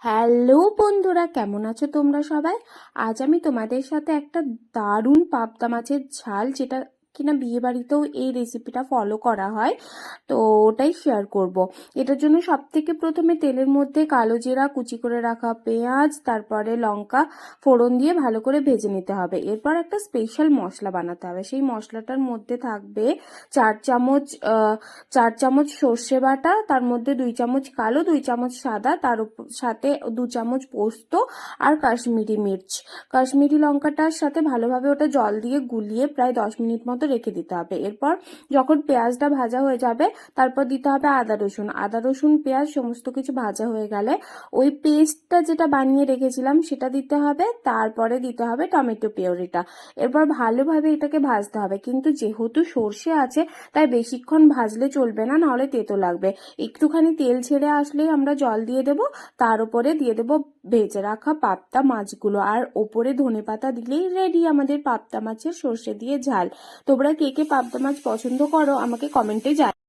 Hello বন্ধুরা, কেমন আছো তোমরা সবাই? আজ আমি তোমাদের সাথে একটা দারুণ পাবদা মাছের ঝাল, যেটা কিনা বিয়ে বাড়িতেও এই রেসিপিটা ফলো করা হয়, তো ওটাই শেয়ার করব। এটার জন্য সব থেকে প্রথমে তেলের মধ্যে কালো জিরা, কুচি করে রাখা পেঁয়াজ, তারপরে লঙ্কা ফোড়ন দিয়ে ভালো করে ভেজে নিতে হবে। এরপর একটা স্পেশাল মশলা বানাতে হবে। সেই মশলাটার মধ্যে থাকবে 4 চামচ সর্ষে বাটা, তার মধ্যে 2 চামচ কালো, 2 চামচ সাদা, তার সাথে 2 চামচ পোস্ত আর কাশ্মীরি মির্চ। কাশ্মীরি লঙ্কাটার সাথে ভালোভাবে ওটা জল দিয়ে গুলিয়ে প্রায় 10 মিনিট মতো রেখে দিতে হবে। এরপর যখন পেঁয়াজটা ভাজা হয়ে যাবে, তারপর দিতে হবে আদা রসুন পেঁয়াজ সমস্ত কিছু ভাজা হয়ে গেলে ওই পেস্টটা যেটা বানিয়ে রেখেছিলাম সেটা দিতে হবে। তারপরে দিতে হবে টমেটো পিউরিটা। এরপর ভালোভাবে এটাকে ভাজতে হবে, কিন্তু যেহেতু সর্ষে আছে তাই বেশিক্ষণ ভাজলে চলবে না, নাহলে তেতো লাগবে। একটুখানি তেল ছেড়ে আসলেই আমরা জল দিয়ে দেব। তার উপরে দিয়ে দেব ভেজে রাখা পাবদা মাছগুলো, আর ওপরে ধনেপাতা দিলেই রেডি আমাদের পাবদা মাছের সর্ষে দিয়ে ঝাল। তোমরা কে কে পাবদা মাছ পছন্দ করো আমাকে কমেন্টে জানাও।